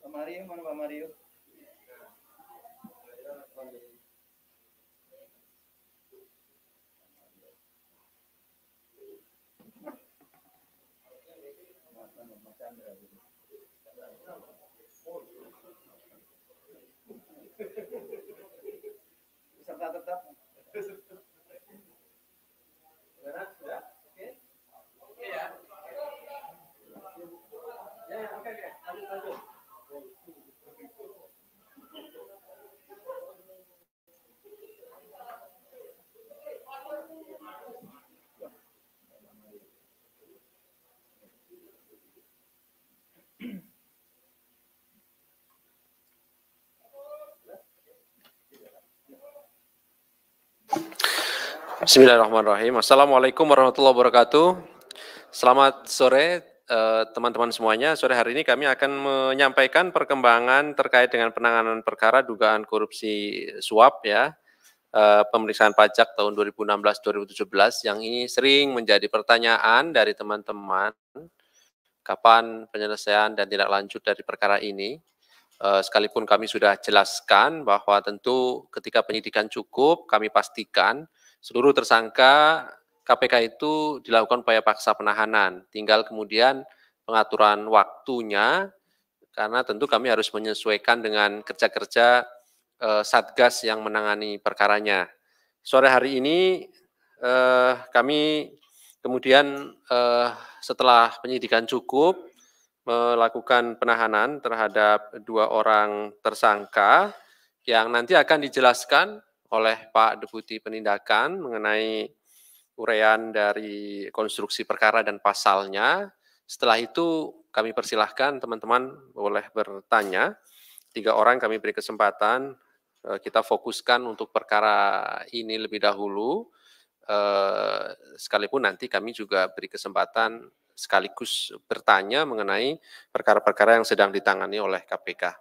Pak Mario, mana Pak Mario? Peserta tetap. Sudah? Oke. Oke ya. Ya, oke. Lanjut. Bismillahirrahmanirrahim. Assalamualaikum warahmatullahi wabarakatuh. Selamat sore teman-teman semuanya. Sore hari ini kami akan menyampaikan perkembangan terkait dengan penanganan perkara dugaan korupsi suap ya, pemeriksaan pajak tahun 2016-2017 yang ini sering menjadi pertanyaan dari teman-teman. Kapan penyelesaian dan tindak lanjut dari perkara ini? Sekalipun kami sudah jelaskan bahwa tentu ketika penyidikan cukup, kami pastikan seluruh tersangka KPK itu dilakukan upaya paksa penahanan. Tinggal kemudian pengaturan waktunya, karena tentu kami harus menyesuaikan dengan kerja-kerja Satgas yang menangani perkaranya. Sore hari ini kami kemudian setelah penyidikan cukup, melakukan penahanan terhadap 2 orang tersangka yang nanti akan dijelaskan oleh Pak Deputi Penindakan mengenai uraian dari konstruksi perkara dan pasalnya. Setelah itu kami persilahkan teman-teman boleh bertanya. 3 orang kami beri kesempatan, kita fokuskan untuk perkara ini lebih dahulu, sekalipun nanti kami juga beri kesempatan sekaligus bertanya mengenai perkara-perkara yang sedang ditangani oleh KPK.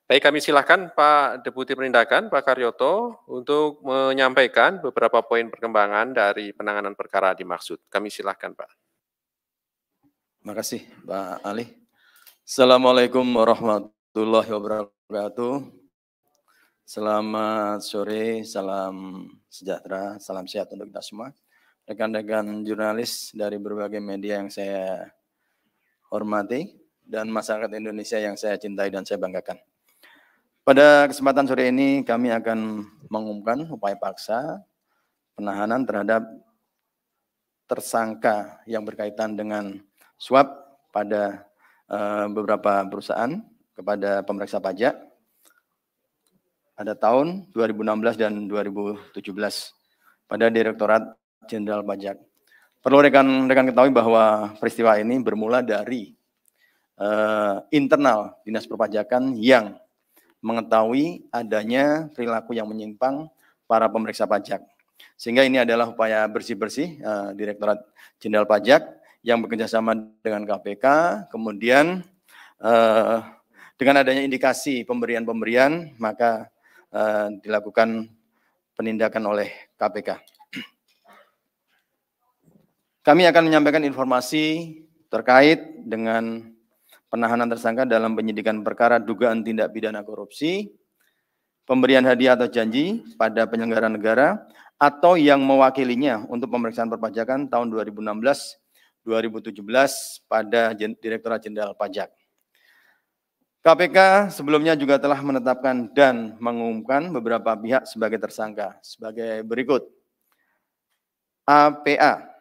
Baik, kami silakan Pak Deputi Penindakan, Pak Karyoto, untuk menyampaikan beberapa poin perkembangan dari penanganan perkara dimaksud. Kami silakan, Pak. Terima kasih, Pak Ali. Assalamualaikum warahmatullahi wabarakatuh. Selamat sore, salam sejahtera, salam sehat untuk kita semua. Rekan-rekan jurnalis dari berbagai media yang saya hormati dan masyarakat Indonesia yang saya cintai dan saya banggakan. Pada kesempatan sore ini kami akan mengumumkan upaya paksa penahanan terhadap tersangka yang berkaitan dengan suap pada beberapa perusahaan kepada pemeriksa pajak pada tahun 2016 dan 2017 pada Direktorat Jenderal Pajak. Perlu rekan-rekan ketahui bahwa peristiwa ini bermula dari internal Dinas Perpajakan yang mengetahui adanya perilaku yang menyimpang para pemeriksa pajak. Sehingga ini adalah upaya bersih-bersih Direktorat Jenderal Pajak yang bekerjasama dengan KPK, kemudian dengan adanya indikasi pemberian-pemberian, maka dilakukan penindakan oleh KPK. Kami akan menyampaikan informasi terkait dengan penahanan tersangka dalam penyidikan perkara dugaan tindak pidana korupsi, pemberian hadiah atau janji pada penyelenggara negara, atau yang mewakilinya untuk pemeriksaan perpajakan tahun 2016-2017 pada Direktorat Jenderal Pajak. KPK sebelumnya juga telah menetapkan dan mengumumkan beberapa pihak sebagai tersangka, sebagai berikut. APA,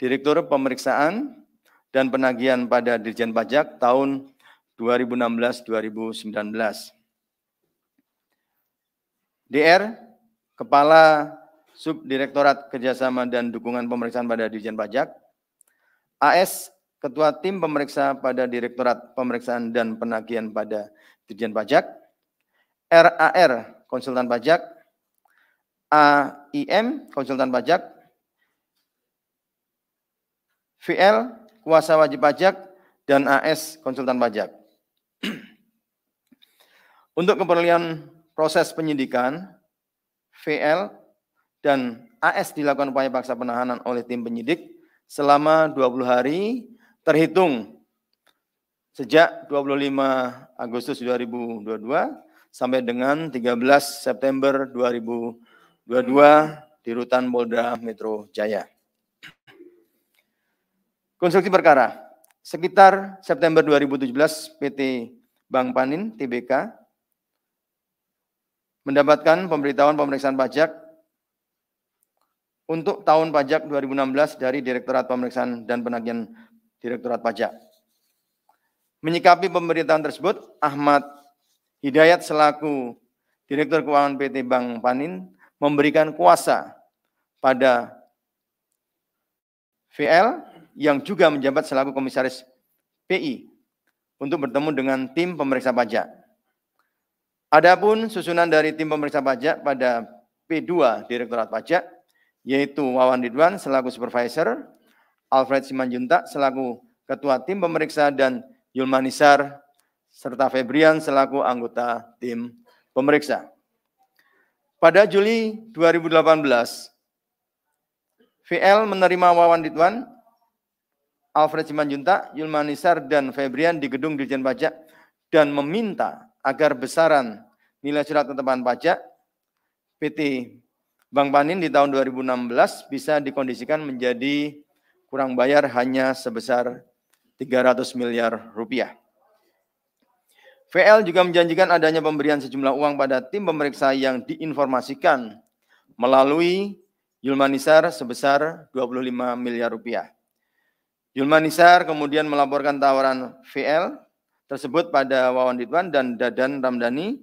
Direktur Pemeriksaan dan Penagihan pada Dirjen Pajak tahun 2016-2019. DR, Kepala Subdirektorat Kerjasama dan Dukungan Pemeriksaan pada Dirjen Pajak. AS, Ketua Tim Pemeriksa pada Direktorat Pemeriksaan dan Penagihan pada Dirjen Pajak. RAR, Konsultan Pajak. AIM, Konsultan Pajak. VL, Kuasa Wajib Pajak, dan AS, Konsultan Pajak. Untuk keperluan proses penyidikan, VL dan AS dilakukan upaya paksa penahanan oleh tim penyidik selama 20 hari terhitung sejak 25 Agustus 2022 sampai dengan 13 September 2022 di Rutan Polda Metro Jaya. Konstruksi perkara. Sekitar September 2017, PT Bank Panin Tbk mendapatkan pemberitahuan pemeriksaan pajak untuk tahun pajak 2016 dari Direktorat Pemeriksaan dan Penagihan Direktorat Pajak. Menyikapi pemberitahuan tersebut, Ahmad Hidayat selaku Direktur Keuangan PT Bank Panin memberikan kuasa pada VL yang juga menjabat selaku Komisaris PI untuk bertemu dengan tim pemeriksa pajak. Adapun susunan dari tim pemeriksa pajak pada P2 Direktorat Pajak, yaitu Wawan Ridwan selaku Supervisor, Alfred Simanjuntak selaku Ketua Tim Pemeriksa, dan Yulmanisar serta Febrian selaku anggota tim pemeriksa. Pada Juli 2018, VL menerima Wawan Ridwan, Alfred Simanjuntak, Yulmanisar, dan Febrian di gedung Dirjen Pajak dan meminta agar besaran nilai surat ketetapan pajak PT Bank Panin di tahun 2016 bisa dikondisikan menjadi kurang bayar hanya sebesar 300 miliar rupiah. VL juga menjanjikan adanya pemberian sejumlah uang pada tim pemeriksa yang diinformasikan melalui Yulmanisar sebesar 25 miliar rupiah. Yulmanisar kemudian melaporkan tawaran VL tersebut pada Wawan Ridwan dan Dadan Ramdhani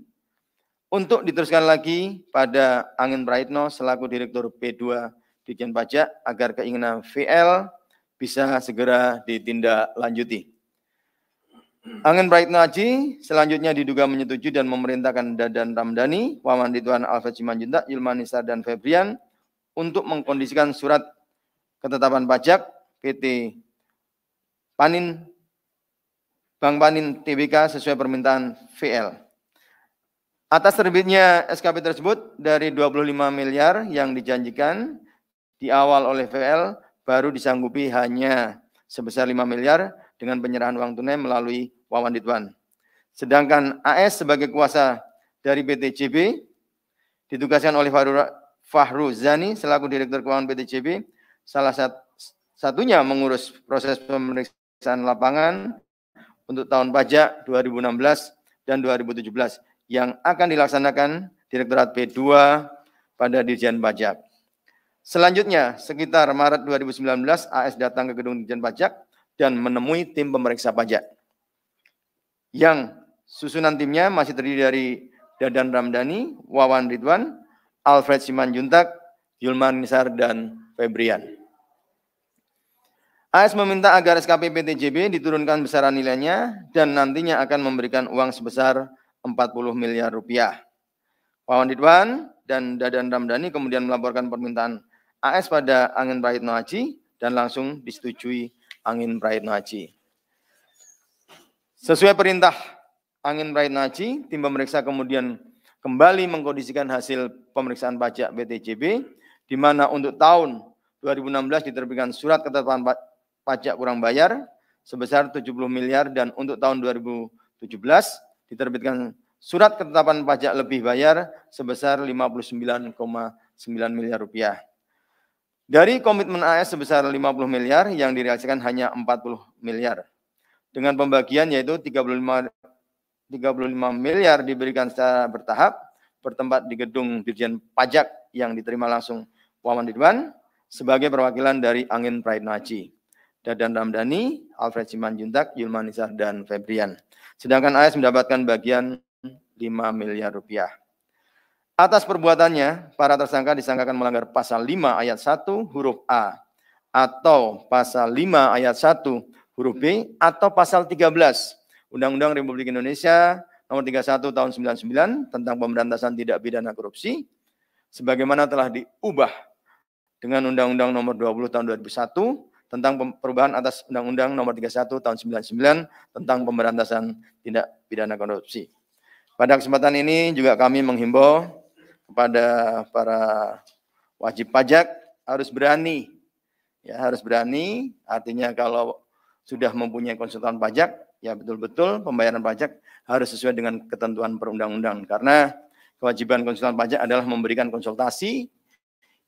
untuk diteruskan lagi pada Angin Praitno selaku Direktur P2 Ditjen Pajak agar keinginan VL bisa segera ditindaklanjuti. Angin Praitno Haji selanjutnya diduga menyetujui dan memerintahkan Dadan Ramdhani, Wawan Ridwan, Alfred Simanjuntak, Yulmanisar, dan Febrian untuk mengkondisikan surat ketetapan pajak PT Panin Bank Panin Tbk sesuai permintaan VL. Atas terbitnya SKP tersebut dari 25 miliar yang dijanjikan di awal oleh VL baru disanggupi hanya sebesar 5 miliar dengan penyerahan uang tunai melalui Wawan Ridwan. Sedangkan AS sebagai kuasa dari PT JB ditugaskan oleh Fahru Zani selaku Direktur Keuangan PT JB, salah satunya mengurus proses pemeriksaan lapangan untuk tahun pajak 2016 dan 2017 yang akan dilaksanakan Direktorat P2 pada Dirjen Pajak. Selanjutnya, sekitar Maret 2019, AS datang ke gedung Dirjen Pajak dan menemui tim pemeriksa pajak. Yang susunan timnya masih terdiri dari Dadan Ramdhani, Wawan Ridwan, Alfred Simanjuntak, Yulmanisar, dan Febrian. AS meminta agar SKP PT JB diturunkan besaran nilainya dan nantinya akan memberikan uang sebesar 40 miliar rupiah. Wawan Ridwan dan Dadan Ramdhani kemudian melaporkan permintaan AS pada Angin Praitno Haji dan langsung disetujui Angin Praitno Haji. Sesuai perintah Angin Praitno Haji, tim pemeriksa kemudian kembali mengkondisikan hasil pemeriksaan pajak PT JB, di mana untuk tahun 2016 diterbitkan surat ketetapan pajak kurang bayar sebesar 70 miliar dan untuk tahun 2017 diterbitkan surat ketetapan pajak lebih bayar sebesar 59,9 miliar rupiah. Dari komitmen AS sebesar 50 miliar yang direalisasikan hanya 40 miliar. Dengan pembagian yaitu 35 miliar diberikan secara bertahap bertempat di gedung Dirjen Pajak yang diterima langsung Wawan Ridwan sebagai perwakilan dari Angin Praitno Haji, Dadan Ramdhani, Alfred Simanjuntak, Yulmanisar, dan Febrian. Sedangkan AS mendapatkan bagian 5 miliar rupiah. Atas perbuatannya, para tersangka disangkakan melanggar pasal 5 ayat 1 huruf A atau pasal 5 ayat 1 huruf B atau pasal 13 Undang-Undang Republik Indonesia Nomor 31 Tahun 99 tentang pemberantasan tindak pidana korupsi sebagaimana telah diubah dengan Undang-Undang Nomor 20 Tahun 2001 tentang perubahan atas Undang-Undang Nomor 31 Tahun 99 tentang pemberantasan tindak pidana korupsi. Pada kesempatan ini juga kami menghimbau kepada para wajib pajak harus berani. Ya, harus berani, artinya kalau sudah mempunyai konsultan pajak, ya betul-betul pembayaran pajak harus sesuai dengan ketentuan perundang-undang. Karena kewajiban konsultan pajak adalah memberikan konsultasi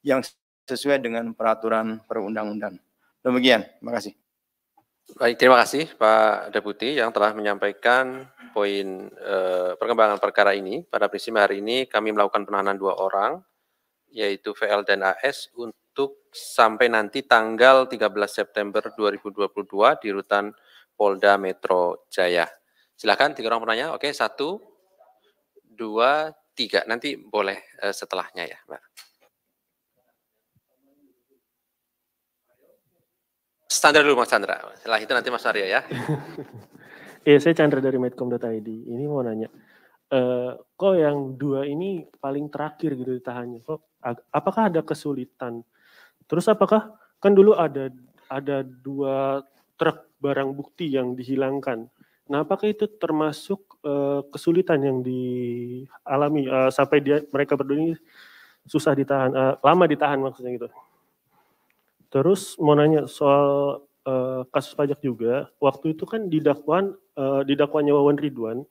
yang sesuai dengan peraturan perundang-undang. Demikian, terima kasih. Baik, terima kasih Pak Deputi yang telah menyampaikan poin perkembangan perkara ini. Pada prinsipnya hari ini kami melakukan penahanan 2 orang, yaitu VL dan AS untuk sampai nanti tanggal 13 September 2022 di rutan Polda Metro Jaya. Silakan 3 orang penanya. Oke, 1, 2, 3. Nanti boleh setelahnya ya, Mbak. Standar dulu Mas Chandra. Setelah itu nanti Mas Aryo ya. Iya, saya Chandra dari medcom.id. Ini mau nanya, kok yang 2 ini paling terakhir gitu ditahannya? Kok apakah ada kesulitan? Terus apakah kan dulu ada 2 truk barang bukti yang dihilangkan. Nah, apakah itu termasuk kesulitan yang dialami sampai mereka berdua ini susah ditahan, lama ditahan maksudnya gitu. Terus mau nanya soal kasus pajak juga, waktu itu kan didakwaannya Wawan Ridwan,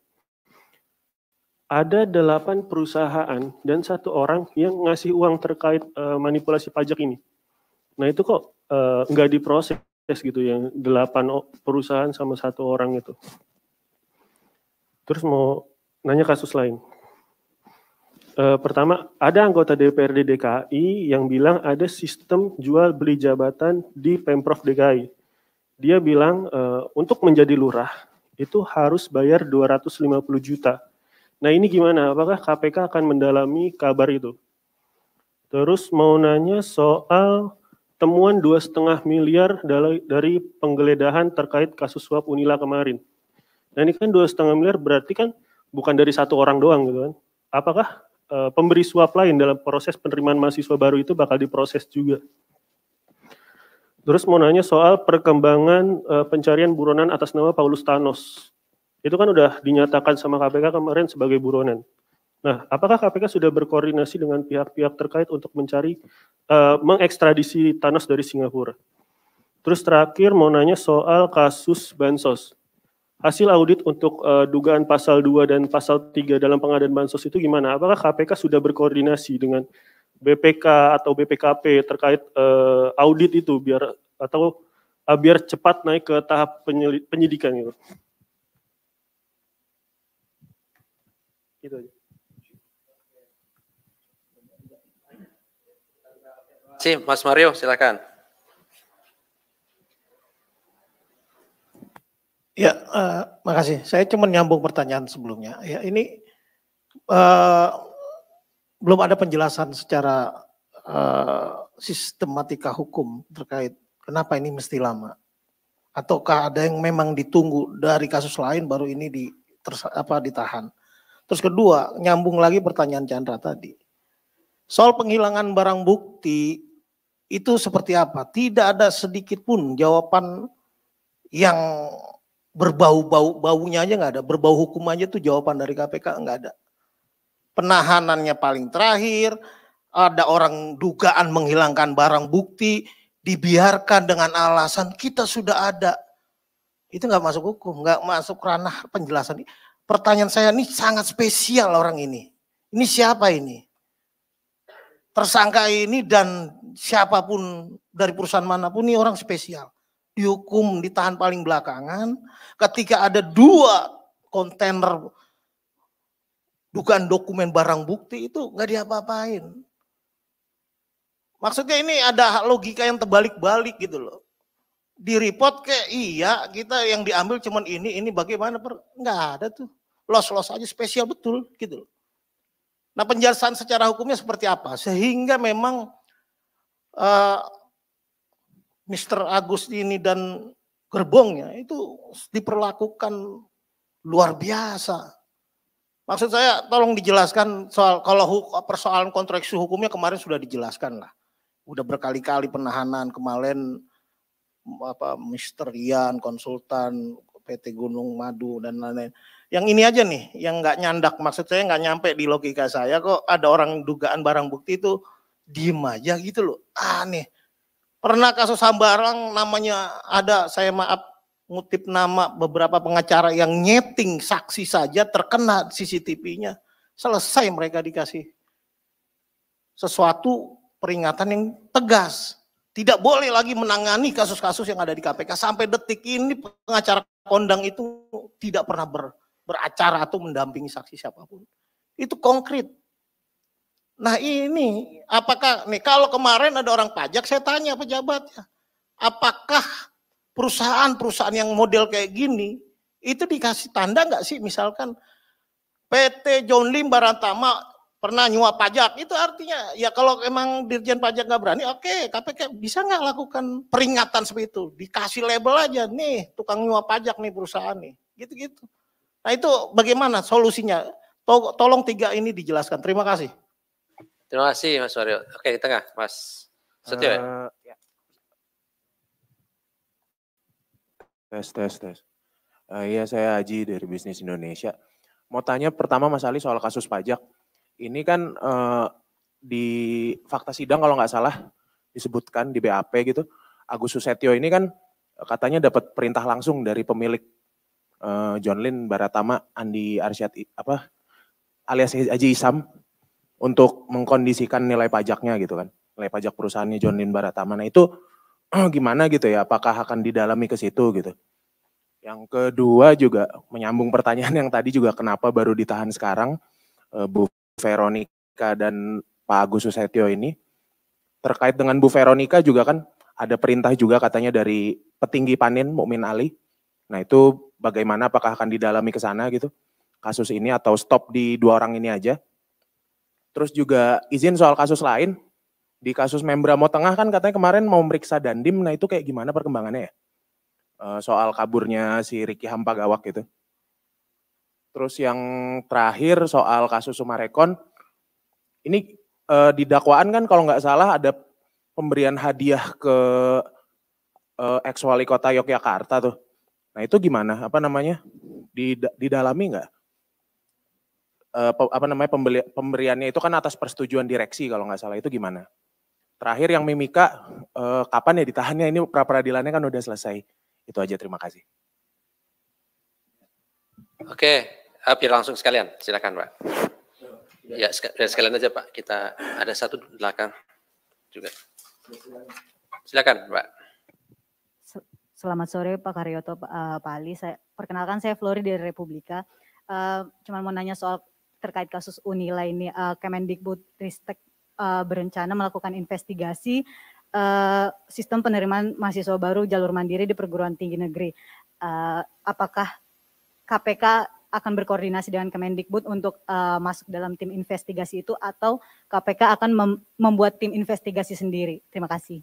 ada 8 perusahaan dan 1 orang yang ngasih uang terkait manipulasi pajak ini. Nah itu kok nggak diproses gitu, yang 8 perusahaan sama 1 orang itu. Terus mau nanya kasus lain. Pertama, ada anggota DPRD DKI yang bilang ada sistem jual beli jabatan di Pemprov DKI. Dia bilang untuk menjadi lurah itu harus bayar 250 juta. Nah ini gimana? Apakah KPK akan mendalami kabar itu? Terus mau nanya soal temuan 2,5 miliar dari penggeledahan terkait kasus suap Unila kemarin. Nah ini kan 2,5 miliar berarti kan bukan dari 1 orang doang gitu kan. Apakah pemberi suap lain dalam proses penerimaan mahasiswa baru itu bakal diproses juga? Terus mau nanya soal perkembangan pencarian buronan atas nama Paulus Thanos. Itu kan udah dinyatakan sama KPK kemarin sebagai buronan. Nah, apakah KPK sudah berkoordinasi dengan pihak-pihak terkait untuk mencari mengekstradisi Thanos dari Singapura? Terus terakhir mau nanya soal kasus Bansos. Hasil audit untuk dugaan pasal 2 dan pasal 3 dalam pengadaan Bansos itu gimana? Apakah KPK sudah berkoordinasi dengan BPK atau BPKP terkait audit itu biar cepat naik ke tahap penyidikan gitu? Gitu aja. Mas Mario, silakan. Ya, makasih. Saya cuma nyambung pertanyaan sebelumnya. Ya, ini belum ada penjelasan secara sistematika hukum terkait kenapa ini mesti lama. Ataukah ada yang memang ditunggu dari kasus lain baru ini ditahan. Terus kedua, nyambung lagi pertanyaan Chandra tadi. Soal penghilangan barang bukti itu seperti apa? Tidak ada sedikit pun jawaban yang baunya aja nggak ada, berbau hukum aja tuh jawaban dari KPK nggak ada. Penahanannya paling terakhir, ada orang dugaan menghilangkan barang bukti, dibiarkan dengan alasan kita sudah ada. Itu nggak masuk hukum, nggak masuk ranah penjelasan. Pertanyaan saya ini sangat spesial orang ini. Ini siapa ini? Tersangka ini dan siapapun dari perusahaan manapun ini orang spesial. Dihukum, ditahan paling belakangan ketika ada 2 kontainer dugaan dokumen barang bukti itu nggak diapa-apain. Maksudnya ini ada logika yang terbalik-balik gitu loh. Di report kayak iya kita yang diambil cuman ini bagaimana nggak ada tuh. Los aja spesial betul gitu loh. Nah penjelasan secara hukumnya seperti apa sehingga memang Mr. Agus ini dan gerbongnya itu diperlakukan luar biasa. Maksud saya tolong dijelaskan soal kalau persoalan konstruksi hukumnya kemarin sudah dijelaskan lah. Udah berkali-kali penahanan kemarin Mr. Ian, konsultan PT Gunung Madu dan lain-lain. Yang ini aja nih, yang nggak nyandak, maksud saya nggak nyampe di logika saya kok ada orang dugaan barang bukti itu diem aja gitu loh, aneh. Pernah kasus Hambarang namanya ada, saya maaf ngutip nama beberapa pengacara yang nyeting saksi saja terkena CCTV-nya. Selesai mereka dikasih sesuatu peringatan yang tegas. Tidak boleh lagi menangani kasus-kasus yang ada di KPK. Sampai detik ini pengacara kondang itu tidak pernah beracara atau mendampingi saksi siapapun. Itu konkret. Nah ini, apakah nih kalau kemarin ada orang pajak, saya tanya pejabatnya, apakah perusahaan-perusahaan yang model kayak gini, itu dikasih tanda nggak sih, misalkan PT John Lim Barantama pernah nyuap pajak, itu artinya ya kalau emang Dirjen Pajak nggak berani, oke, KPK bisa nggak lakukan peringatan seperti itu, dikasih label aja, nih tukang nyuap pajak nih perusahaan nih, gitu-gitu. Nah itu bagaimana solusinya? Tolong 3 ini dijelaskan, terima kasih. Terima kasih Mas Wario. Oke, di tengah Mas Setio ya? Ya. Tes. Iya, saya Haji dari Bisnis Indonesia. Mau tanya pertama Mas Ali soal kasus pajak. Ini kan di fakta sidang kalau nggak salah disebutkan di BAP gitu, Agus Susetio ini kan katanya dapat perintah langsung dari pemilik John Lin Baratama, Andi Arsyad alias Haji Isam, untuk mengkondisikan nilai pajaknya gitu kan, nilai pajak perusahaannya John Lin Baratama. Nah itu gimana gitu ya, apakah akan didalami ke situ gitu. Yang kedua juga menyambung pertanyaan yang tadi juga, kenapa baru ditahan sekarang Bu Veronica dan Pak Agus Susetio ini. Terkait dengan Bu Veronica juga kan ada perintah juga katanya dari petinggi Panin Mukmin Ali. Nah itu bagaimana, apakah akan didalami ke sana gitu kasus ini, atau stop di 2 orang ini aja. Terus juga izin soal kasus lain, di kasus Membramo Tengah kan katanya kemarin mau meriksa Dandim, nah itu kayak gimana perkembangannya ya? Soal kaburnya si Riki Hampagawak gitu. Terus yang terakhir soal kasus Sumarekon, ini di dakwaan kan kalau nggak salah ada pemberian hadiah ke ex-wali kota Yogyakarta tuh. Nah itu gimana, didalami nggak? Pemberiannya itu kan atas persetujuan direksi kalau nggak salah, itu gimana? Terakhir yang Mimika, kapan ya ditahannya, ini pra-peradilannya kan udah selesai. Itu aja, terima kasih. Oke, biar langsung sekalian, silakan Pak. Ya sekalian aja Pak, kita ada satu di belakang juga. Silakan Pak. Selamat sore Pak Karyoto, Pak Ali. Perkenalkan saya Flori dari Republika. Cuma mau nanya soal terkait kasus Unila ini, Kemendikbudristek berencana melakukan investigasi sistem penerimaan mahasiswa baru jalur mandiri di perguruan tinggi negeri. Apakah KPK akan berkoordinasi dengan Kemendikbud untuk masuk dalam tim investigasi itu, atau KPK akan membuat tim investigasi sendiri? Terima kasih.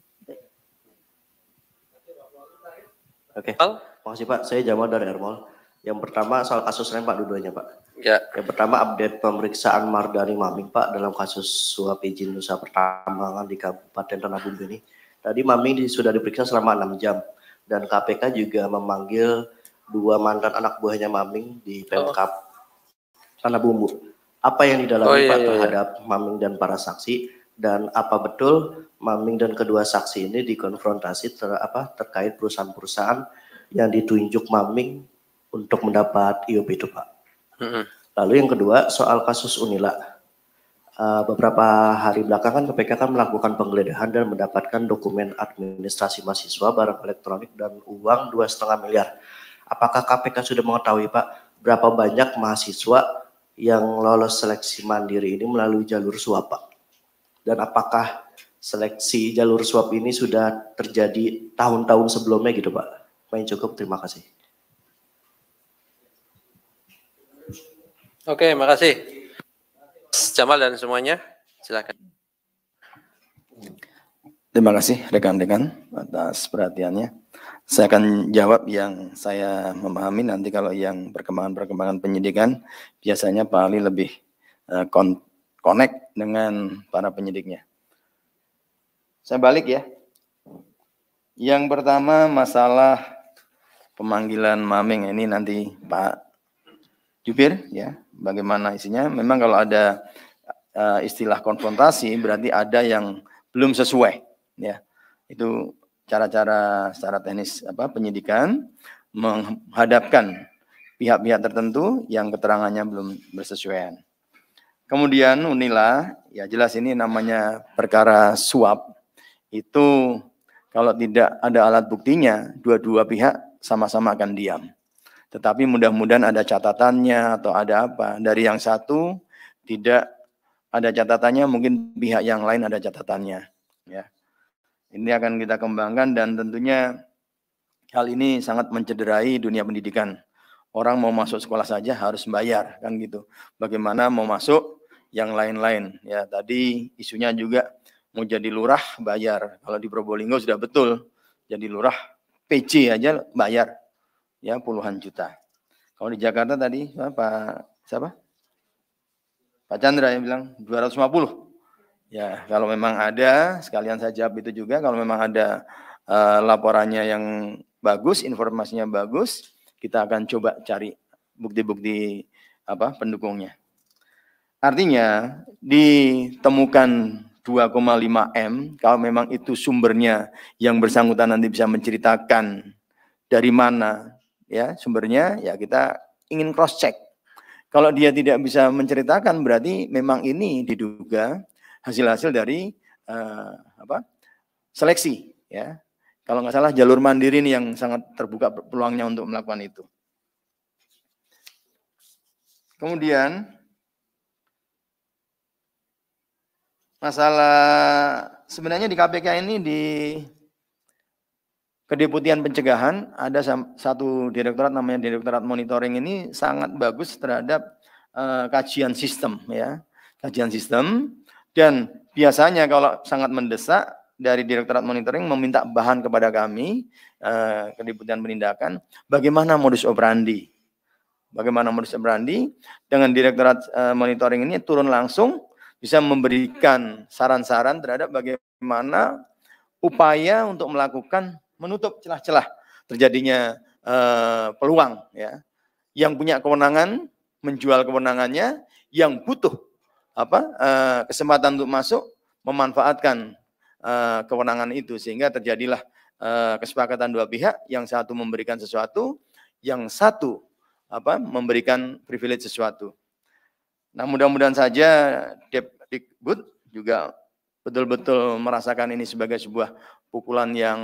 Oke, terima kasih Pak. Saya Jamal dari Ermol. Yang pertama soal kasus lain Pak, dua-duanya Pak. Ya. Yang pertama update pemeriksaan Mardani Maming Pak dalam kasus suap izin usaha pertambangan di Kabupaten Tanah Bumbu ini. Tadi Maming sudah diperiksa selama 6 jam dan KPK juga memanggil 2 mantan anak buahnya Maming di Pemkab Tanah Bumbu. Apa yang didalami Pak terhadap Maming dan para saksi, dan apa betul Maming dan kedua saksi ini dikonfrontasi terkait perusahaan-perusahaan yang ditunjuk Maming untuk mendapat IOP itu Pak. Lalu yang kedua soal kasus Unila. Beberapa hari belakangan KPK kan melakukan penggeledahan dan mendapatkan dokumen administrasi mahasiswa, barang elektronik, dan uang 2,5 miliar. Apakah KPK sudah mengetahui Pak berapa banyak mahasiswa yang lolos seleksi mandiri ini melalui jalur suap Pak? Dan apakah seleksi jalur suap ini sudah terjadi tahun-tahun sebelumnya gitu Pak? Paling cukup, terima kasih. Oke, makasih. Jamal dan semuanya, silakan. Terima kasih rekan-rekan atas perhatiannya. Saya akan jawab yang saya memahami, nanti kalau yang perkembangan penyidikan biasanya Pak Ali lebih connect dengan para penyidiknya. Saya balik ya. Yang pertama masalah pemanggilan Maming, ini nanti Pak Jubir ya, bagaimana isinya. Memang kalau ada istilah konfrontasi berarti ada yang belum sesuai ya. Itu cara-cara secara teknis penyidikan menghadapkan pihak-pihak tertentu yang keterangannya belum bersesuaian. Kemudian Unila, ya jelas ini namanya perkara suap, itu kalau tidak ada alat buktinya, dua-dua pihak sama-sama akan diam. Tetapi mudah-mudahan ada catatannya atau ada apa. Dari yang satu tidak ada catatannya, mungkin pihak yang lain ada catatannya. Ya. Ini akan kita kembangkan dan tentunya hal ini sangat mencederai dunia pendidikan. Orang mau masuk sekolah saja harus bayar, kan gitu. Bagaimana mau masuk yang lain-lain? Ya, tadi isunya juga mau jadi lurah bayar. Kalau di Probolinggo sudah betul, jadi lurah PC aja bayar, ya puluhan juta. Kalau di Jakarta tadi siapa? Pak Chandra yang bilang 250. Ya, kalau memang ada, sekalian saya jawab itu juga. Kalau memang ada laporannya yang bagus, informasinya bagus, kita akan coba cari bukti-bukti pendukungnya. Artinya ditemukan 2,5 M, kalau memang itu sumbernya yang bersangkutan nanti bisa menceritakan dari mana ya sumbernya, ya kita ingin cross check. Kalau dia tidak bisa menceritakan berarti memang ini diduga hasil-hasil dari seleksi ya. Kalau nggak salah jalur mandiri ini yang sangat terbuka peluangnya untuk melakukan itu. Kemudian masalah sebenarnya di KPK ini di Kedeputian Pencegahan ada satu direktorat namanya Direktorat Monitoring ini sangat bagus terhadap kajian sistem ya, kajian sistem dan biasanya kalau sangat mendesak dari Direktorat Monitoring meminta bahan kepada kami Kedeputian Penindakan bagaimana modus operandi. Bagaimana modus operandi dengan Direktorat Monitoring ini turun langsung bisa memberikan saran-saran terhadap bagaimana upaya untuk melakukan menutup celah-celah terjadinya peluang ya. Yang punya kewenangan menjual kewenangannya, yang butuh kesempatan untuk masuk memanfaatkan kewenangan itu sehingga terjadilah kesepakatan dua pihak, yang satu memberikan sesuatu, yang satu memberikan privilege sesuatu. Nah, mudah-mudahan saja Depdikbud juga betul-betul merasakan ini sebagai sebuah pukulan yang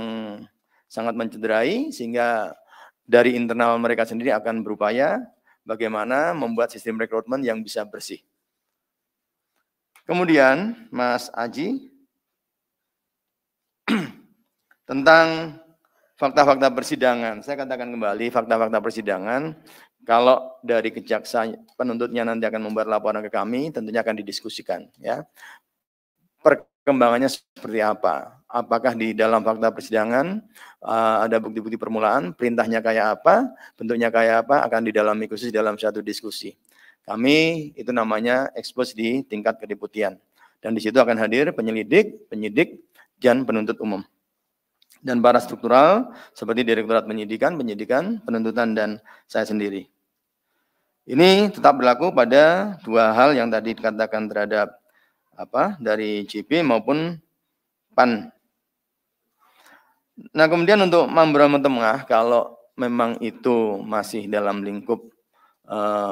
sangat mencederai, sehingga dari internal mereka sendiri akan berupaya bagaimana membuat sistem rekrutmen yang bisa bersih. Kemudian, Mas Aji, tentang fakta-fakta persidangan. Saya katakan kembali, fakta-fakta persidangan, kalau dari kejaksaan penuntutnya nanti akan membuat laporan ke kami, tentunya akan didiskusikan. Ya, perkembangannya seperti apa? Apakah di dalam fakta persidangan ada bukti-bukti permulaan, perintahnya kayak apa, bentuknya kayak apa, akan didalami khusus dalam satu diskusi. Kami itu namanya ekspos di tingkat kedeputian. Dan di situ akan hadir penyelidik, penyidik, dan penuntut umum. Dan para struktural seperti Direktorat Penyidikan, penuntutan, dan saya sendiri. Ini tetap berlaku pada dua hal yang tadi dikatakan terhadap dari JP maupun PAN. Nah, kemudian untuk Mambramo Tengah, kalau memang itu masih dalam lingkup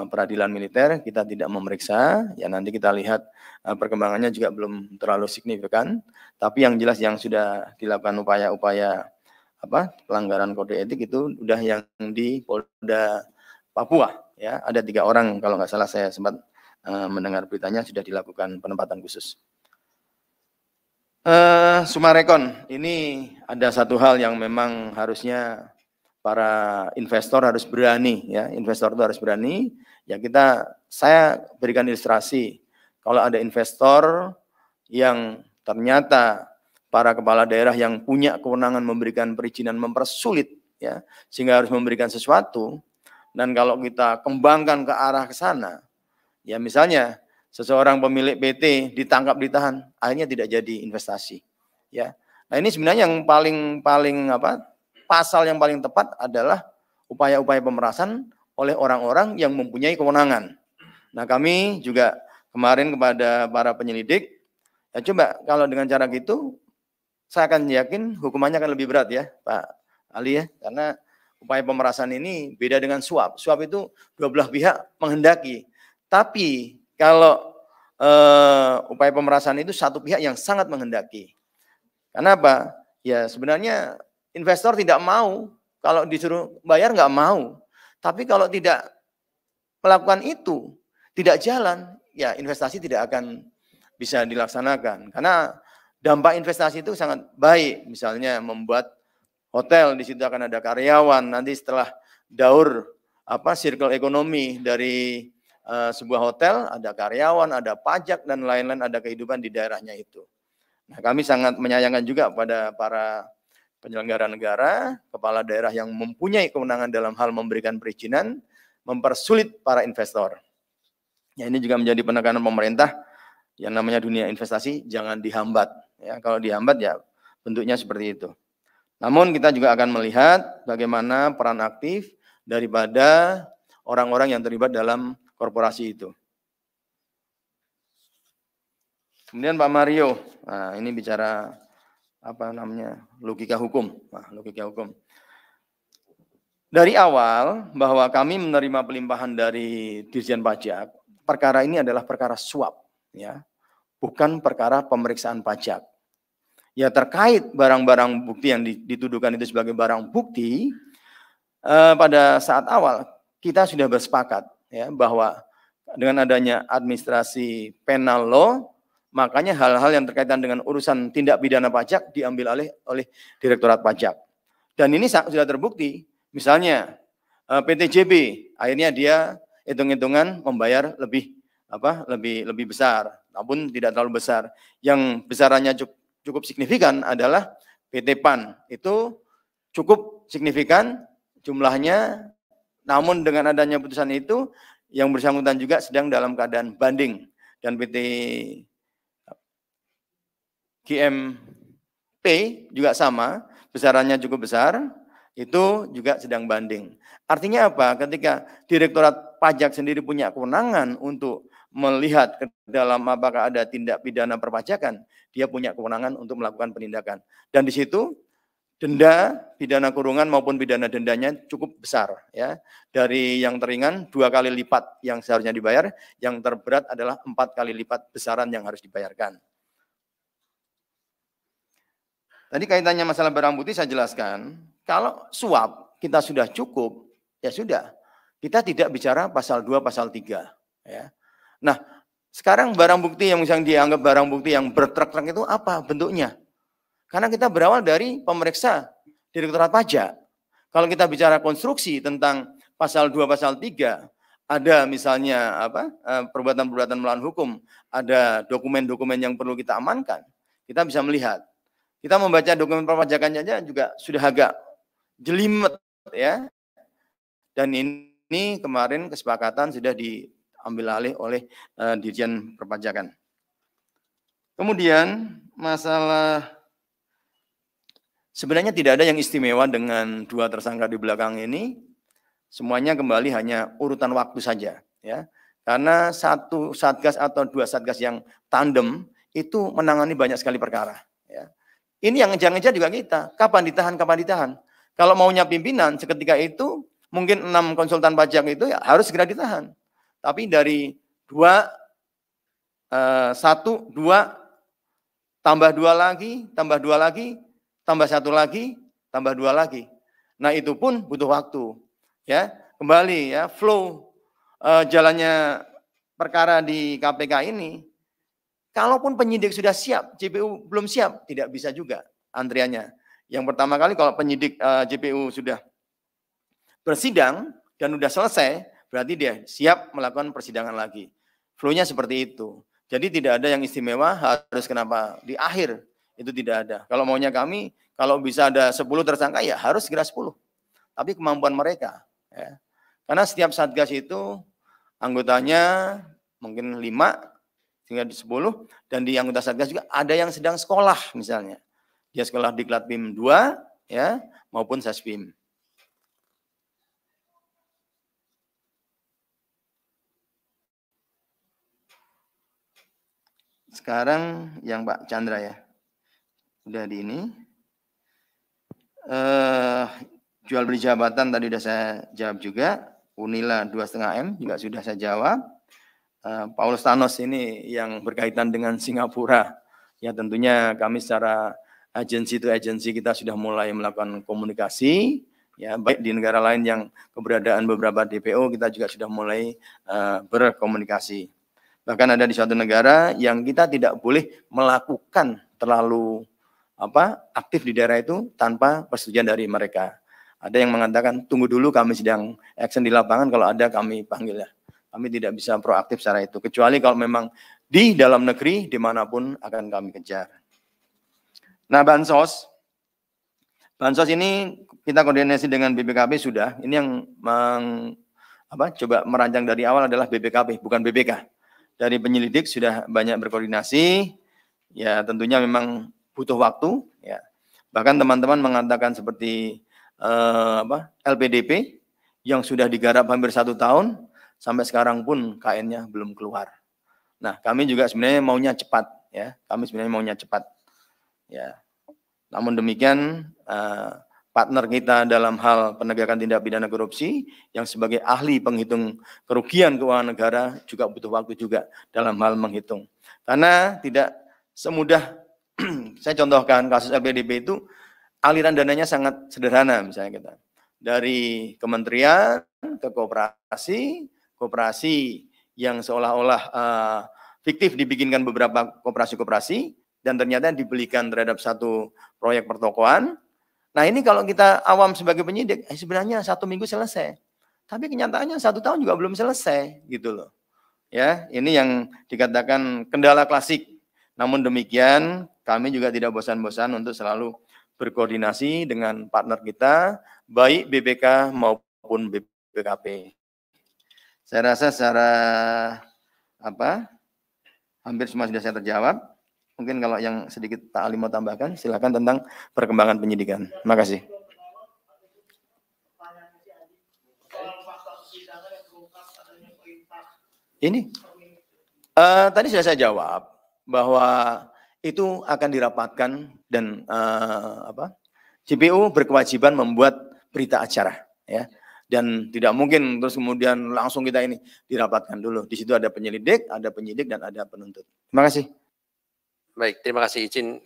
peradilan militer, kita tidak memeriksa, ya nanti kita lihat perkembangannya juga belum terlalu signifikan, tapi yang jelas yang sudah dilakukan upaya-upaya pelanggaran kode etik itu udah yang di Polda Papua, ya ada 3 orang kalau nggak salah, saya sempat mendengar beritanya sudah dilakukan penempatan khusus. Sumarekon ini ada satu hal yang memang harusnya para investor harus berani, ya investor itu harus berani. Ya saya berikan ilustrasi, kalau ada investor yang ternyata para kepala daerah yang punya kewenangan memberikan perizinan mempersulit, ya sehingga harus memberikan sesuatu. Dan kalau kita kembangkan ke arah ke sana, ya misalnya seseorang pemilik PT ditangkap, ditahan, akhirnya tidak jadi investasi. Ya, nah ini sebenarnya yang paling pasal yang paling tepat adalah upaya-upaya pemerasan oleh orang-orang yang mempunyai kewenangan. Nah, kami juga kemarin kepada para penyelidik, ya coba kalau dengan cara gitu, saya akan yakin hukumannya akan lebih berat ya, Pak Ali ya, karena upaya pemerasan ini beda dengan suap. Suap itu dua belah pihak menghendaki. Tapi kalau upaya pemerasan itu satu pihak yang sangat menghendaki. Kenapa? Ya sebenarnya investor tidak mau, kalau disuruh bayar nggak mau. Tapi kalau tidak melakukan itu, tidak jalan, ya investasi tidak akan bisa dilaksanakan. Karena dampak investasi itu sangat baik. Misalnya membuat hotel, di situ akan ada karyawan. Nanti setelah daur circle ekonomi dari sebuah hotel, ada karyawan, ada pajak dan lain-lain, ada kehidupan di daerahnya itu. Nah, kami sangat menyayangkan juga pada para penyelenggara negara, kepala daerah yang mempunyai kewenangan dalam hal memberikan perizinan, mempersulit para investor. Ya, ini juga menjadi penekanan pemerintah, yang namanya dunia investasi jangan dihambat. Ya, kalau dihambat ya bentuknya seperti itu. Namun kita juga akan melihat bagaimana peran aktif daripada orang-orang yang terlibat dalam korporasi itu. Kemudian Pak Mario, nah ini bicara logika hukum. Nah, logika hukum. Dari awal bahwa kami menerima pelimpahan dari Dirjen Pajak, perkara ini adalah perkara suap, ya, bukan perkara pemeriksaan pajak. Ya terkait barang-barang bukti yang dituduhkan itu sebagai barang bukti, pada saat awal kita sudah bersepakat, ya, bahwa dengan adanya administrasi penal law, makanya hal-hal yang terkaitan dengan urusan tindak pidana pajak diambil alih oleh Direktorat Pajak. Dan ini sudah terbukti. Misalnya PTJB, akhirnya dia hitung-hitungan membayar lebih besar, namun tidak terlalu besar. Yang besarannya cukup signifikan adalah PT PAN, itu cukup signifikan jumlahnya, namun dengan adanya putusan itu, yang bersangkutan juga sedang dalam keadaan banding. Dan PT GMP juga sama, besarannya cukup besar, itu juga sedang banding. Artinya apa? Ketika Direktorat Pajak sendiri punya kewenangan untuk melihat ke dalam apakah ada tindak pidana perpajakan, dia punya kewenangan untuk melakukan penindakan. Dan di situ denda, pidana kurungan maupun pidana dendanya cukup besar, ya. Dari yang teringan 2 kali lipat yang seharusnya dibayar, yang terberat adalah 4 kali lipat besaran yang harus dibayarkan. Tadi kaitannya masalah barang bukti saya jelaskan. Kalau suap kita sudah cukup, ya sudah. Kita tidak bicara pasal 2, pasal 3. Ya. Nah, sekarang barang bukti yang misalnya dianggap barang bukti yang bertrek-trek itu apa bentuknya? Karena kita berawal dari pemeriksa Direktorat Pajak. Kalau kita bicara konstruksi tentang pasal 2, pasal 3, ada misalnya perbuatan-perbuatan melawan hukum, ada dokumen-dokumen yang perlu kita amankan, kita bisa melihat. Kita membaca dokumen perpajakannya aja juga sudah agak jelimet, ya. Dan ini kemarin kesepakatan sudah diambil alih oleh Dirjen Perpajakan. Kemudian masalah sebenarnya tidak ada yang istimewa dengan 2 tersangka di belakang ini. Semuanya kembali hanya urutan waktu saja, ya. Karena 1 satgas atau 2 satgas yang tandem itu menangani banyak sekali perkara, ya. Ini yang ngejar-ngejar juga kita. Kapan ditahan, kapan ditahan. Kalau maunya pimpinan, seketika itu, mungkin 6 konsultan pajak itu ya harus segera ditahan. Tapi dari 1, 2, tambah 2 lagi, tambah 2 lagi, tambah 1 lagi, tambah 2 lagi. Nah itu pun butuh waktu. Ya, kembali ya, flow jalannya perkara di KPK ini, kalaupun penyidik sudah siap, JPU belum siap, tidak bisa juga antriannya. Yang pertama kali kalau penyidik JPU sudah bersidang dan sudah selesai, berarti dia siap melakukan persidangan lagi. Flow-nya seperti itu. Jadi tidak ada yang istimewa harus kenapa di akhir, itu tidak ada. Kalau maunya kami, kalau bisa ada 10 tersangka ya harus segera 10. Tapi kemampuan mereka. Ya. Karena setiap satgas itu anggotanya mungkin 5, sehingga di 10, dan di anggota satgas juga ada yang sedang sekolah misalnya. Dia sekolah di Klatbim 2, ya, maupun Saspim. Sekarang yang Pak Chandra ya. Udah di ini. Jual beli jabatan tadi sudah saya jawab juga. Unila 2,5 M juga sudah saya jawab. Paulus Thanos ini yang berkaitan dengan Singapura. Ya tentunya kami secara agensi to agensi kita sudah mulai melakukan komunikasi. Ya baik di negara lain yang keberadaan beberapa DPO kita juga sudah mulai berkomunikasi. Bahkan ada di suatu negara yang kita tidak boleh melakukan terlalu aktif di daerah itu tanpa persetujuan dari mereka. Ada yang mengatakan tunggu dulu kami sedang action di lapangan, kalau ada kami panggil ya. Kami tidak bisa proaktif secara itu, kecuali kalau memang di dalam negeri dimanapun akan kami kejar. Nah bansos ini kita koordinasi dengan BPKP sudah. Ini yang coba merancang dari awal adalah BPKP, bukan BPK. Dari penyelidik sudah banyak berkoordinasi. Ya tentunya memang butuh waktu. Ya. Bahkan teman-teman mengatakan seperti LPDP yang sudah digarap hampir 1 tahun sampai sekarang pun KN-nya belum keluar. Nah kami juga sebenarnya maunya cepat. Ya, kami sebenarnya maunya cepat. Ya. Namun demikian, partner kita dalam hal penegakan tindak pidana korupsi yang sebagai ahli penghitung kerugian keuangan negara juga butuh waktu juga dalam hal menghitung. Karena tidak semudah, saya contohkan kasus LPDP itu, aliran dananya sangat sederhana misalnya kita. Dari kementerian ke koperasi yang seolah-olah fiktif dibikinkan beberapa koperasi-koperasi, dan ternyata dibelikan terhadap satu proyek pertokoan. Nah ini kalau kita awam sebagai penyidik, sebenarnya 1 minggu selesai. Tapi kenyataannya 1 tahun juga belum selesai, gitu loh. Ya, ini yang dikatakan kendala klasik. Namun demikian, kami juga tidak bosan-bosan untuk selalu berkoordinasi dengan partner kita, baik BPK maupun BPKP. Saya rasa secara hampir semua sudah saya terjawab. Mungkin kalau yang sedikit Pak Ali mau tambahkan, silakan tentang perkembangan penyidikan. Terima kasih. Ini tadi sudah saya jawab bahwa itu akan dirapatkan dan JPU berkewajiban membuat berita acara, ya. Dan tidak mungkin terus kemudian langsung kita ini dirapatkan dulu. Di situ ada penyelidik, ada penyidik, dan ada penuntut. Terima kasih. Baik, terima kasih izin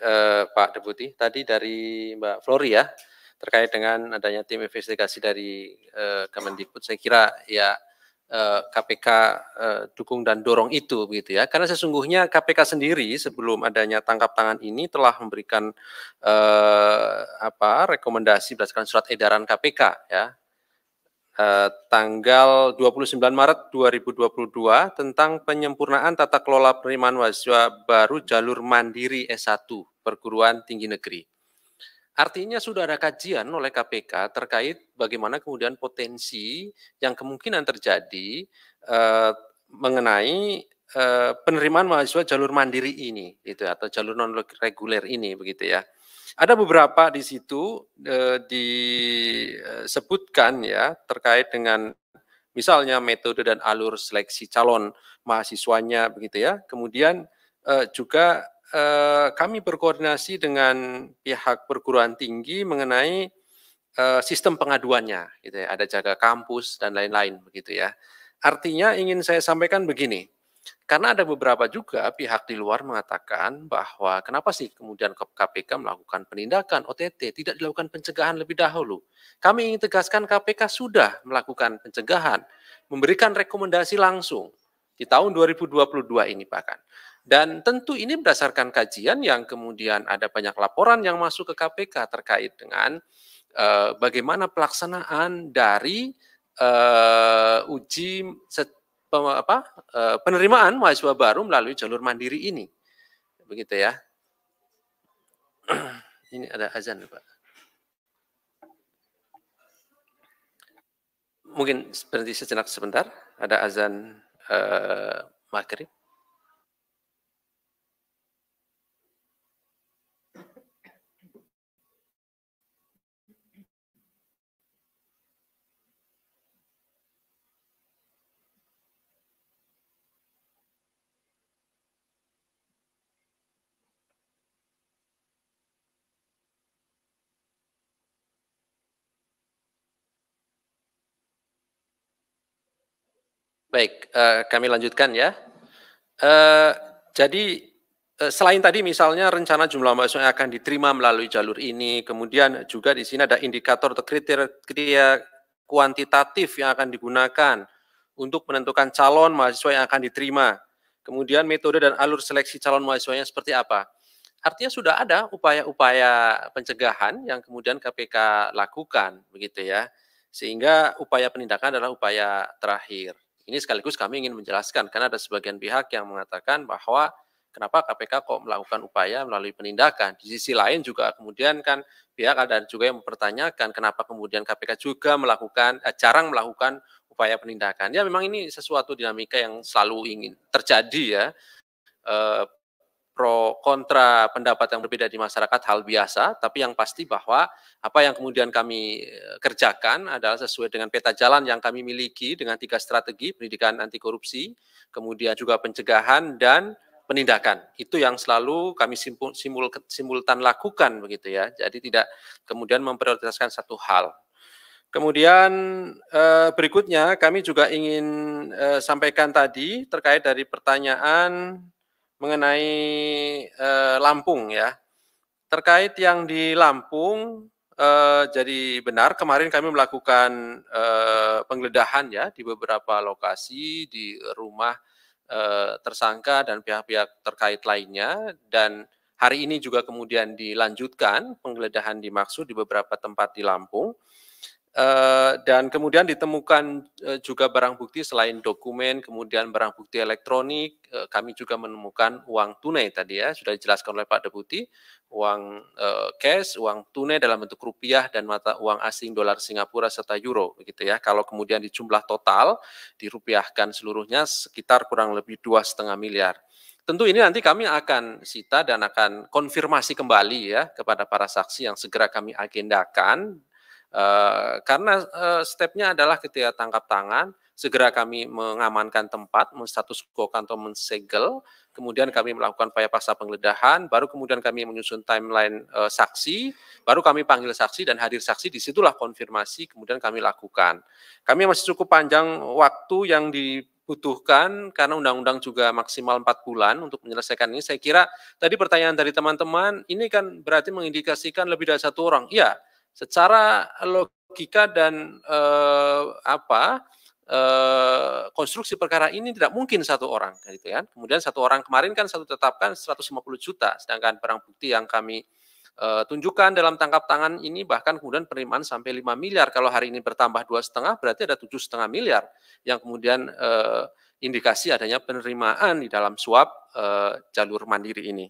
Pak Deputi. Tadi dari Mbak Flori ya, terkait dengan adanya tim investigasi dari Kemendikbud, saya kira ya KPK dukung dan dorong itu begitu ya. Karena sesungguhnya KPK sendiri sebelum adanya tangkap tangan ini telah memberikan rekomendasi berdasarkan surat edaran KPK ya. Tanggal 29 Maret 2022 tentang penyempurnaan tata kelola penerimaan mahasiswa baru jalur mandiri S1 perguruan tinggi negeri. Artinya sudah ada kajian oleh KPK terkait bagaimana kemudian potensi yang kemungkinan terjadi mengenai penerimaan mahasiswa jalur mandiri ini, gitu atau jalur non reguler ini, begitu ya. Ada beberapa di situ disebutkan ya terkait dengan misalnya metode dan alur seleksi calon mahasiswanya, begitu ya. Kemudian juga kami berkoordinasi dengan pihak perguruan tinggi mengenai sistem pengaduannya, gitu ya. Ada jaga kampus dan lain-lain, begitu ya. Artinya ingin saya sampaikan begini, karena ada beberapa juga pihak di luar mengatakan bahwa kenapa sih kemudian KPK melakukan penindakan OTT, tidak dilakukan pencegahan lebih dahulu. Kami ingin tegaskan KPK sudah melakukan pencegahan, memberikan rekomendasi langsung di tahun 2022 ini bahkan. Dan tentu ini berdasarkan kajian yang kemudian ada banyak laporan yang masuk ke KPK terkait dengan bagaimana pelaksanaan dari uji penerimaan mahasiswa baru melalui jalur mandiri ini, begitu ya. Ini ada azan, Pak. Mungkin berhenti sejenak sebentar, ada azan maghrib. Baik, kami lanjutkan ya. Jadi selain tadi misalnya rencana jumlah mahasiswa yang akan diterima melalui jalur ini, kemudian juga di sini ada indikator atau kriteria kuantitatif yang akan digunakan untuk menentukan calon mahasiswa yang akan diterima. Kemudian metode dan alur seleksi calon mahasiswanya seperti apa. Artinya sudah ada upaya-upaya pencegahan yang kemudian KPK lakukan, begitu ya. Sehingga upaya penindakan adalah upaya terakhir. Ini sekaligus kami ingin menjelaskan, karena ada sebagian pihak yang mengatakan bahwa kenapa KPK kok melakukan upaya melalui penindakan. Di sisi lain juga kemudian kan pihak ada juga yang mempertanyakan kenapa kemudian KPK juga jarang melakukan upaya penindakan. Ya memang ini sesuatu dinamika yang selalu ingin terjadi ya. Pro kontra pendapat yang berbeda di masyarakat hal biasa, tapi yang pasti bahwa apa yang kemudian kami kerjakan adalah sesuai dengan peta jalan yang kami miliki dengan 3 strategi, pendidikan anti korupsi, kemudian juga pencegahan dan penindakan. Itu yang selalu kami simultan lakukan begitu ya. Jadi tidak kemudian memprioritaskan satu hal. Kemudian berikutnya kami juga ingin sampaikan tadi terkait dari pertanyaan mengenai Lampung ya. Terkait yang di Lampung, jadi benar kemarin kami melakukan penggeledahan ya di beberapa lokasi di rumah tersangka dan pihak-pihak terkait lainnya, dan hari ini juga kemudian dilanjutkan penggeledahan dimaksud di beberapa tempat di Lampung. Dan kemudian ditemukan juga barang bukti selain dokumen, kemudian barang bukti elektronik, kami juga menemukan uang tunai tadi ya, sudah dijelaskan oleh Pak Deputi, uang cash, uang tunai dalam bentuk rupiah dan mata uang asing dolar Singapura serta euro, begitu ya. Kalau kemudian dijumlah total, dirupiahkan seluruhnya sekitar kurang lebih 2,5 miliar. Tentu ini nanti kami akan sita dan akan konfirmasi kembali ya kepada para saksi yang segera kami agendakan. Karena stepnya adalah ketika tangkap tangan, segera kami mengamankan tempat, menstatus quo atau mensegel, kemudian kami melakukan upaya paksa penggeledahan, baru kemudian kami menyusun timeline saksi, baru kami panggil saksi dan hadir saksi, disitulah konfirmasi kemudian kami lakukan. Kami masih cukup panjang waktu yang dibutuhkan karena undang-undang juga maksimal 4 bulan untuk menyelesaikan ini. Saya kira tadi pertanyaan dari teman-teman, ini kan berarti mengindikasikan lebih dari 1 orang. Iya. Secara logika dan konstruksi perkara ini tidak mungkin 1 orang, gitu kan. Kemudian 1 orang kemarin kan tetapkan 150 juta, sedangkan barang bukti yang kami tunjukkan dalam tangkap tangan ini bahkan kemudian penerimaan sampai 5 miliar. Kalau hari ini bertambah 2,5 berarti ada 7,5 miliar yang kemudian indikasi adanya penerimaan di dalam suap jalur mandiri ini.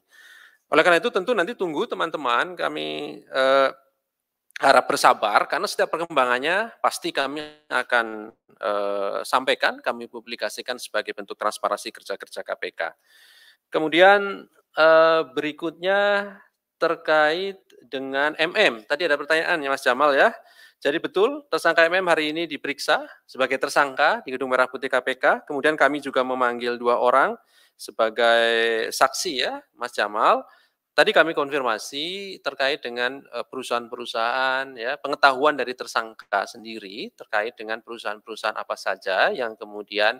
Oleh karena itu tentu nanti tunggu teman-teman, kami harap bersabar karena setiap perkembangannya pasti kami akan sampaikan, kami publikasikan sebagai bentuk transparansi kerja-kerja KPK. Kemudian berikutnya terkait dengan MM. Tadi ada pertanyaan ya Mas Jamal ya. Jadi betul tersangka MM hari ini diperiksa sebagai tersangka di Gedung Merah Putih KPK. Kemudian kami juga memanggil 2 orang sebagai saksi ya Mas Jamal. Tadi kami konfirmasi terkait dengan perusahaan-perusahaan, ya, pengetahuan dari tersangka sendiri terkait dengan perusahaan-perusahaan apa saja yang kemudian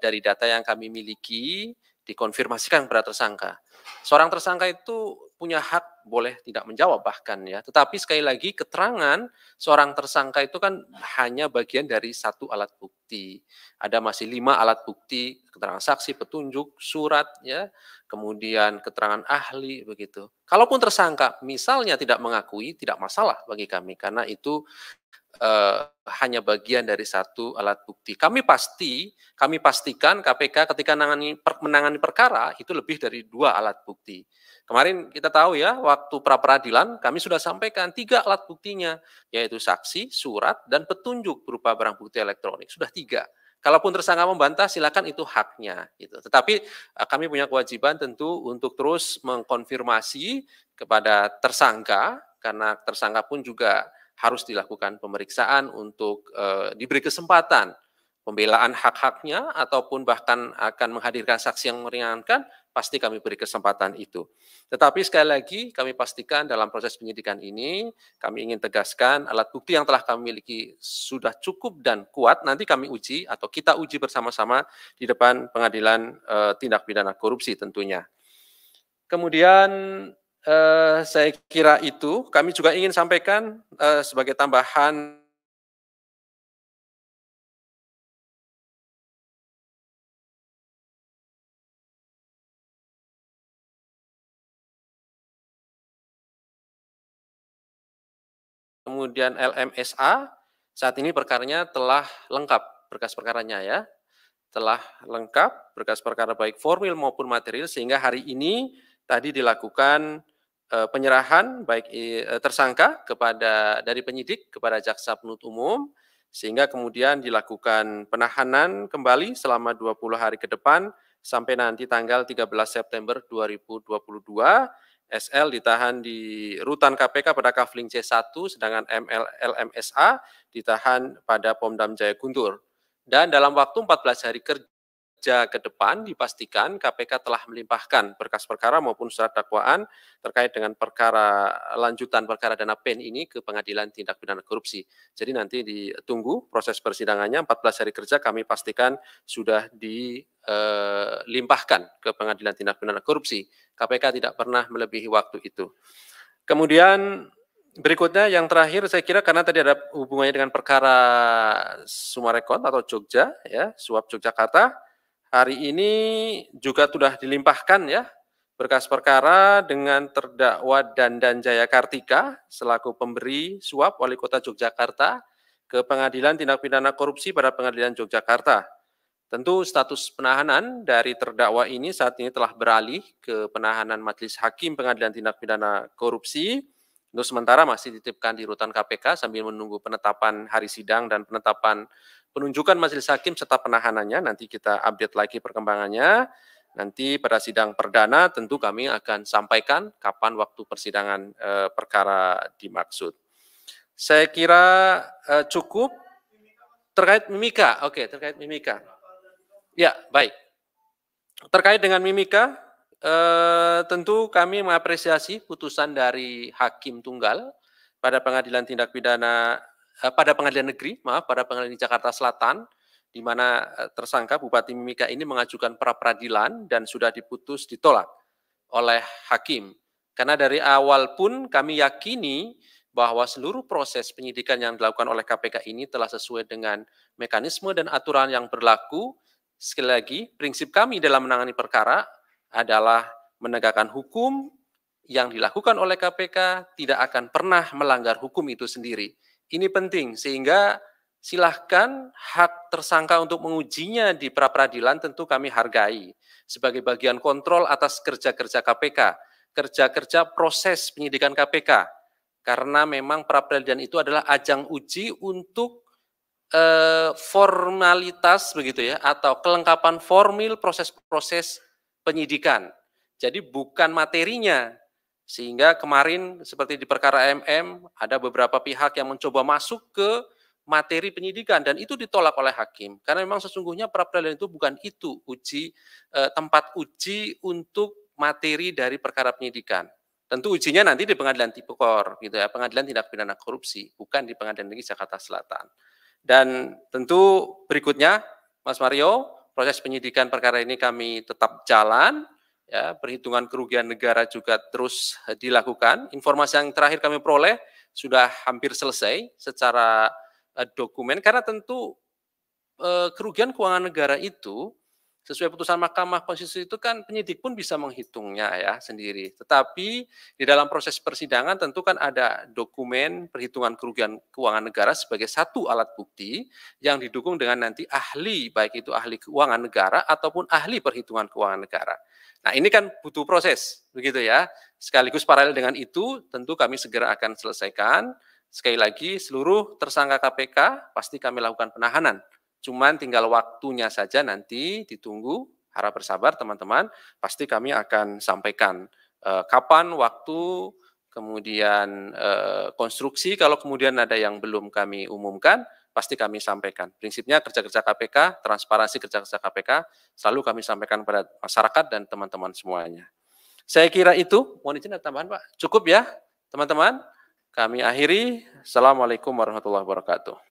dari data yang kami miliki dikonfirmasikan kepada tersangka. Seorang tersangka itu punya hak boleh tidak menjawab bahkan ya, tetapi sekali lagi keterangan seorang tersangka itu kan hanya bagian dari 1 alat bukti. Ada masih 5 alat bukti, keterangan saksi, petunjuk, surat ya, kemudian keterangan ahli begitu. Kalaupun tersangka misalnya tidak mengakui, tidak masalah bagi kami karena itu hanya bagian dari 1 alat bukti. Kami pastikan KPK ketika menangani perkara itu lebih dari 2 alat bukti. Kemarin kita tahu ya, waktu pra-peradilan kami sudah sampaikan 3 alat buktinya, yaitu saksi, surat, dan petunjuk berupa barang bukti elektronik. Sudah 3. Kalaupun tersangka membantah, silakan itu haknya. Gitu. Tetapi kami punya kewajiban tentu untuk terus mengkonfirmasi kepada tersangka, karena tersangka pun juga harus dilakukan pemeriksaan untuk diberi kesempatan pembelaan hak-haknya ataupun bahkan akan menghadirkan saksi yang meringankan, pasti kami beri kesempatan itu. Tetapi sekali lagi kami pastikan dalam proses penyidikan ini, kami ingin tegaskan alat bukti yang telah kami miliki sudah cukup dan kuat, nanti kami uji atau kita uji bersama-sama di depan pengadilan tindak pidana korupsi tentunya. Kemudian saya kira itu, kami juga ingin sampaikan sebagai tambahan kemudian LMSA, saat ini perkaranya telah lengkap berkas perkaranya ya, telah lengkap berkas perkara baik formil maupun material, sehingga hari ini tadi dilakukan penyerahan baik tersangka kepada dari penyidik kepada jaksa penuntut umum, sehingga kemudian dilakukan penahanan kembali selama 20 hari ke depan sampai nanti tanggal 13 September 2022. SL ditahan di rutan KPK pada Kafling C1, sedangkan LMSA ditahan pada Pomdam Jaya Guntur. Dan dalam waktu 14 hari kerja ke depan dipastikan KPK telah melimpahkan berkas perkara maupun surat dakwaan terkait dengan perkara lanjutan perkara dana PEN ini ke Pengadilan Tindak Pidana Korupsi. Jadi nanti ditunggu proses persidangannya, 14 hari kerja kami pastikan sudah dilimpahkan ke Pengadilan Tindak Pidana Korupsi. KPK tidak pernah melebihi waktu itu. Kemudian berikutnya yang terakhir saya kira karena tadi ada hubungannya dengan perkara Sumarekon atau Jogja ya, suap Yogyakarta, hari ini juga sudah dilimpahkan ya berkas perkara dengan terdakwa Dandan Jaya Kartika selaku pemberi suap Wali Kota Yogyakarta ke Pengadilan Tindak Pidana Korupsi pada Pengadilan Yogyakarta. Tentu status penahanan dari terdakwa ini saat ini telah beralih ke penahanan Majelis Hakim Pengadilan Tindak Pidana Korupsi. Untuk sementara masih dititipkan di rutan KPK sambil menunggu penetapan hari sidang dan penetapan penunjukan Majelis Hakim serta penahanannya. Nanti kita update lagi perkembangannya. Nanti pada sidang perdana tentu kami akan sampaikan kapan waktu persidangan perkara dimaksud. Saya kira cukup terkait Mimika. Oke, terkait Mimika. Ya, baik. Terkait dengan Mimika, tentu kami mengapresiasi putusan dari Hakim Tunggal pada Pengadilan Tindak Pidana, pada Pengadilan Negeri, pada Pengadilan Jakarta Selatan, di mana tersangka Bupati Mimika ini mengajukan pra-peradilan dan sudah diputus ditolak oleh Hakim. Karena dari awal pun kami yakini bahwa seluruh proses penyidikan yang dilakukan oleh KPK ini telah sesuai dengan mekanisme dan aturan yang berlaku. Sekali lagi, prinsip kami dalam menangani perkara adalah menegakkan hukum yang dilakukan oleh KPK tidak akan pernah melanggar hukum itu sendiri. Ini penting, sehingga silahkan hak tersangka untuk mengujinya di pra-peradilan tentu kami hargai sebagai bagian kontrol atas kerja-kerja KPK, kerja-kerja proses penyidikan KPK, karena memang pra-peradilan itu adalah ajang uji untuk formalitas begitu ya, atau kelengkapan formil proses-proses penyidikan. Jadi bukan materinya. Sehingga kemarin seperti di perkara MM ada beberapa pihak yang mencoba masuk ke materi penyidikan dan itu ditolak oleh hakim. Karena memang sesungguhnya pra-peradilan itu bukan itu tempat uji untuk materi dari perkara penyidikan. Tentu ujinya nanti di Pengadilan Tipikor gitu ya, Pengadilan Tindak Pidana Korupsi, bukan di Pengadilan Negeri Jakarta Selatan. Dan tentu berikutnya, Mas Mario, proses penyidikan perkara ini kami tetap jalan, ya, perhitungan kerugian negara juga terus dilakukan. Informasi yang terakhir kami peroleh sudah hampir selesai secara dokumen, karena tentu kerugian keuangan negara itu sesuai putusan Mahkamah Konstitusi itu kan penyidik pun bisa menghitungnya ya sendiri. Tetapi di dalam proses persidangan tentu kan ada dokumen perhitungan kerugian keuangan negara sebagai satu alat bukti yang didukung dengan nanti ahli, baik itu ahli keuangan negara ataupun ahli perhitungan keuangan negara. Nah ini kan butuh proses, begitu ya. Sekaligus paralel dengan itu tentu kami segera akan selesaikan. Sekali lagi seluruh tersangka KPK pasti kami lakukan penahanan. Cuman tinggal waktunya saja nanti ditunggu, harap bersabar teman-teman, pasti kami akan sampaikan kapan, waktu, kemudian konstruksi, kalau kemudian ada yang belum kami umumkan, pasti kami sampaikan. Prinsipnya kerja-kerja KPK, transparansi kerja-kerja KPK, selalu kami sampaikan kepada masyarakat dan teman-teman semuanya. Saya kira itu, mohon izin ada tambahan Pak. Cukup ya teman-teman, kami akhiri. Assalamualaikum warahmatullahi wabarakatuh.